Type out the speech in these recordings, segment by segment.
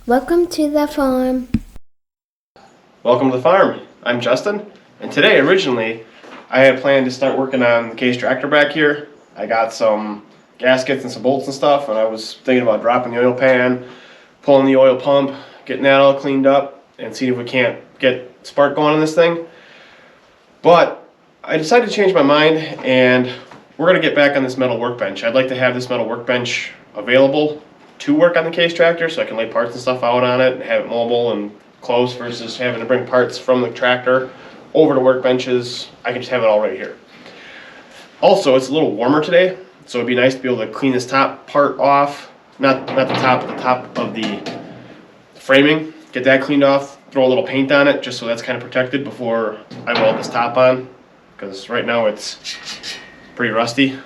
Welcome to the farm. Welcome to the farm. I'm Justin, and today originally I had planned to start working on the case tractor back here. I got some gaskets and some bolts and stuff, and I was thinking about dropping the oil pan, pulling the oil pump, getting that all cleaned up, and seeing if we can't get spark going on this thing. But I decided to change my mind, and we're going to get back on this metal workbench. I'd like to have this metal workbench available to work on the case tractor so I can lay parts and stuff out on it and have it mobile and close versus having to bring parts from the tractor over to workbenches. I can just have it all right here. Also, it's a little warmer today, so it'd be nice to be able to clean this top part off. Not the top, but the top of the framing. Get that cleaned off, throw a little paint on it just so that's kind of protected before I weld this top on, because right now it's pretty rusty.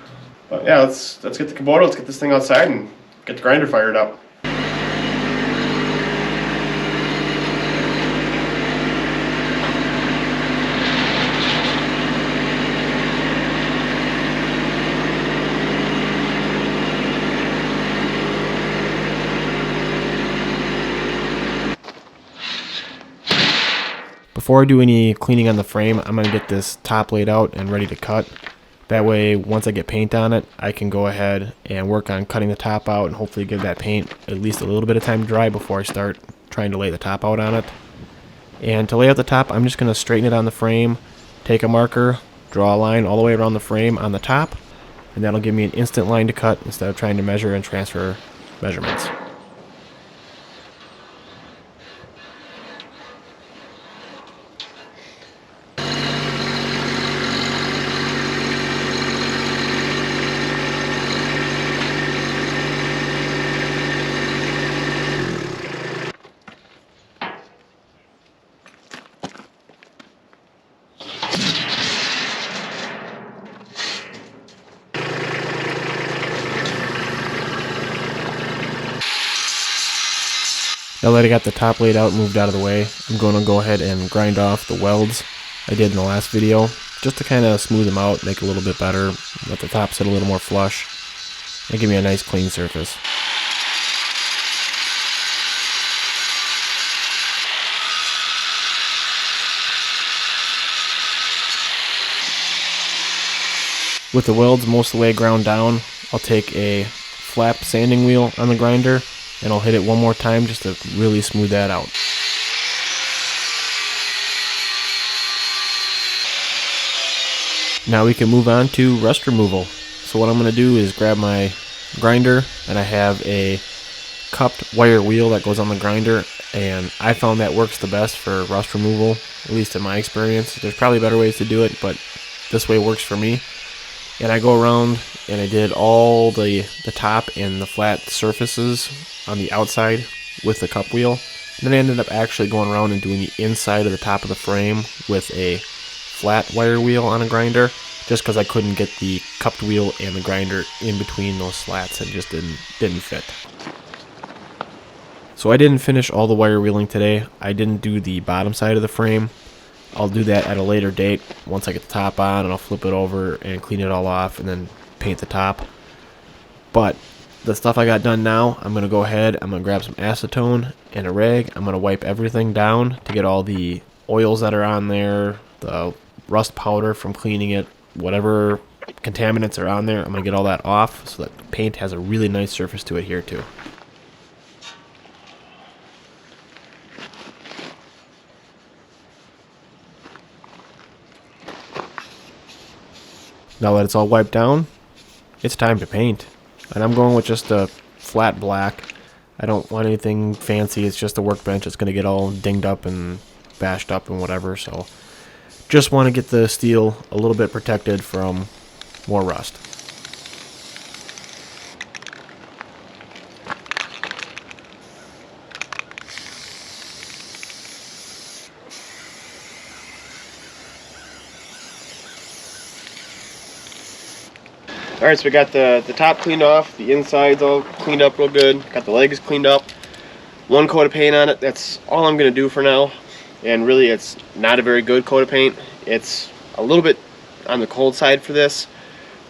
But yeah, let's get the Kubota, let's get this thing outside and get the grinder fired up. Before I do any cleaning on the frame, I'm going to get this top laid out and ready to cut. That way, once I get paint on it, I can go ahead and work on cutting the top out and hopefully give that paint at least a little bit of time to dry before I start trying to lay the top out on it. And to lay out the top, I'm just going to straighten it on the frame, take a marker, draw a line all the way around the frame on the top, and that'll give me an instant line to cut instead of trying to measure and transfer measurements. Now that I got the top laid out and moved out of the way, I'm going to go ahead and grind off the welds I did in the last video, just to kind of smooth them out, make it a little bit better, let the top sit a little more flush, and give me a nice clean surface. With the welds most of the way ground down, I'll take a flap sanding wheel on the grinder and I'll hit it one more time just to really smooth that out. Now we can move on to rust removal. So what I'm going to do is grab my grinder, and I have a cupped wire wheel that goes on the grinder, and I found that works the best for rust removal, at least in my experience. There's probably better ways to do it, but this way works for me. And I go around and I did all the top and the flat surfaces on the outside with the cup wheel. And then I ended up actually going around and doing the inside of the top of the frame with a flat wire wheel on a grinder, just because I couldn't get the cupped wheel and the grinder in between those slats. It just didn't fit. So I didn't finish all the wire wheeling today. I didn't do the bottom side of the frame. I'll do that at a later date once I get the top on, and I'll flip it over and clean it all off and then paint the top. But the stuff I got done now, I'm going to go ahead, I'm going to grab some acetone and a rag. I'm going to wipe everything down to get all the oils that are on there, the rust powder from cleaning it, whatever contaminants are on there. I'm going to get all that off so that the paint has a really nice surface to adhere to. Now that it's all wiped down, it's time to paint. And I'm going with just a flat black. I don't want anything fancy. It's just a workbench. It's going to get all dinged up and bashed up and whatever. So just want to get the steel a little bit protected from more rust. Alright, so we got the top cleaned off, the inside's all cleaned up real good, got the legs cleaned up, one coat of paint on it. That's all I'm going to do for now, and really it's not a very good coat of paint. It's a little bit on the cold side for this.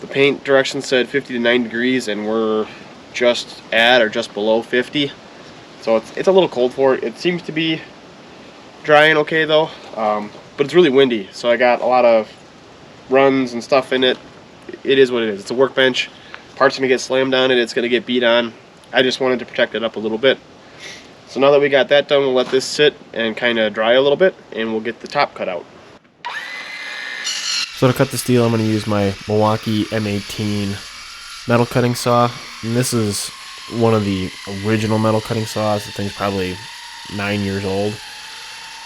The paint direction said 50 to 90 degrees, and we're just at or just below 50. So it's a little cold for it. It seems to be drying okay though, but it's really windy, so I got a lot of runs and stuff in it. It is what it is. It's a workbench. Parts gonna get slammed on it. It's gonna get beat on. I just wanted to protect it up a little bit. So now that we got that done, we'll let this sit and kind of dry a little bit, and we'll get the top cut out. So to cut the steel, I'm going to use my Milwaukee M18 metal cutting saw. And this is one of the original metal cutting saws. The thing's probably 9 years old.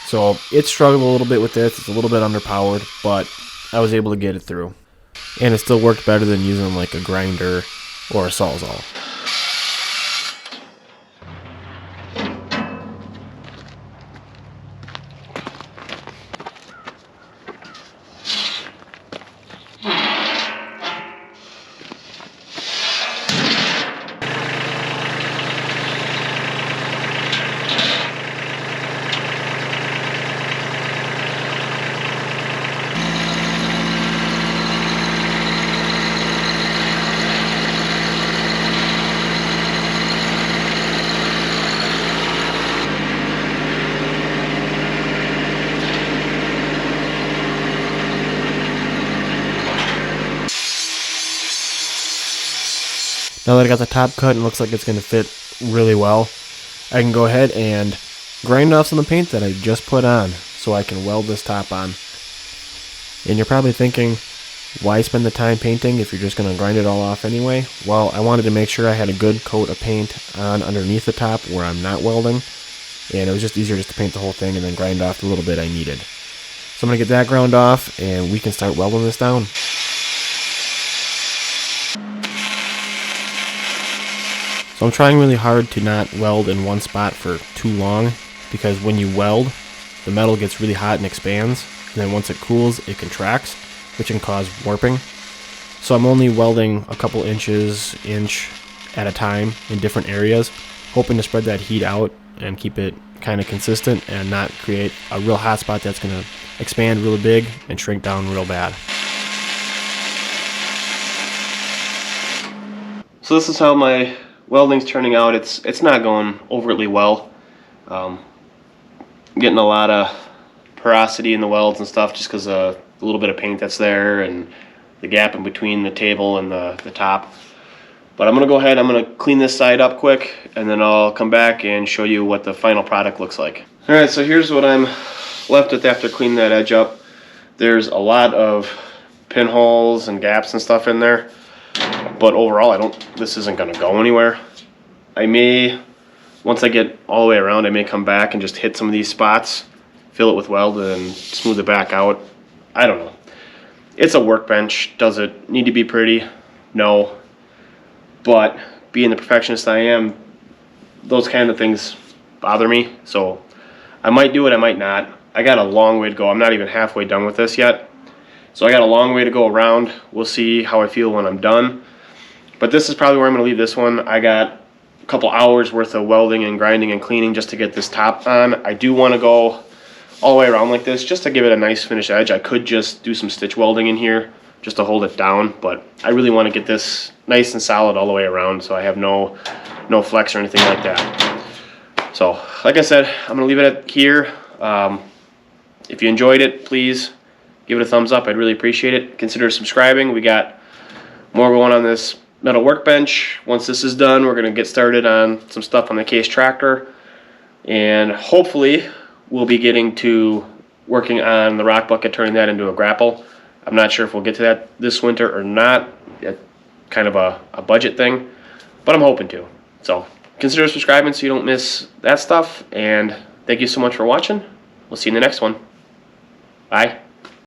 So it struggled a little bit with this. It's a little bit underpowered, but I was able to get it through. And it still worked better than using like a grinder or a Sawzall. Now that I got the top cut and it looks like it's going to fit really well, I can go ahead and grind off some of the paint that I just put on so I can weld this top on. And you're probably thinking, why spend the time painting if you're just going to grind it all off anyway? Well, I wanted to make sure I had a good coat of paint on underneath the top where I'm not welding, and it was just easier just to paint the whole thing and then grind off the little bit I needed. So I'm going to get that ground off and we can start welding this down. So I'm trying really hard to not weld in one spot for too long, because when you weld, the metal gets really hot and expands, and then once it cools, it contracts, which can cause warping. So I'm only welding a couple inch at a time in different areas, hoping to spread that heat out and keep it kind of consistent and not create a real hot spot that's going to expand really big and shrink down real bad. So this is how my welding's turning out. It's not going overtly well. Getting a lot of porosity in the welds and stuff just because of the little bit of paint that's there and the gap in between the table and the top. But I'm going to go ahead, I'm going to clean this side up quick, and then I'll come back and show you what the final product looks like. Alright, so here's what I'm left with after cleaning that edge up. There's a lot of pinholes and gaps and stuff in there. But overall, this isn't going to go anywhere. I may, once I get all the way around, I may come back and just hit some of these spots, fill it with weld, and smooth it back out. I don't know. It's a workbench. Does it need to be pretty? No. But being the perfectionist I am, those kind of things bother me. So I might do it, I might not. I got a long way to go. I'm not even halfway done with this yet. So I got a long way to go around. We'll see how I feel when I'm done. But this is probably where I'm going to leave this one. I got a couple hours worth of welding and grinding and cleaning just to get this top on. I do want to go all the way around like this just to give it a nice finished edge. I could just do some stitch welding in here just to hold it down, but I really want to get this nice and solid all the way around so I have no flex or anything like that. So like I said, I'm going to leave it at here. If you enjoyed it, please give it a thumbs up. I'd really appreciate it. Consider subscribing. We got more going on this metal workbench. Once this is done, we're going to get started on some stuff on the Case tractor, and hopefully we'll be getting to working on the rock bucket, turning that into a grapple. I'm not sure if we'll get to that this winter or not. It's kind of a budget thing, but I'm hoping to. So consider subscribing so you don't miss that stuff, and thank you so much for watching. We'll see you in the next one. Bye.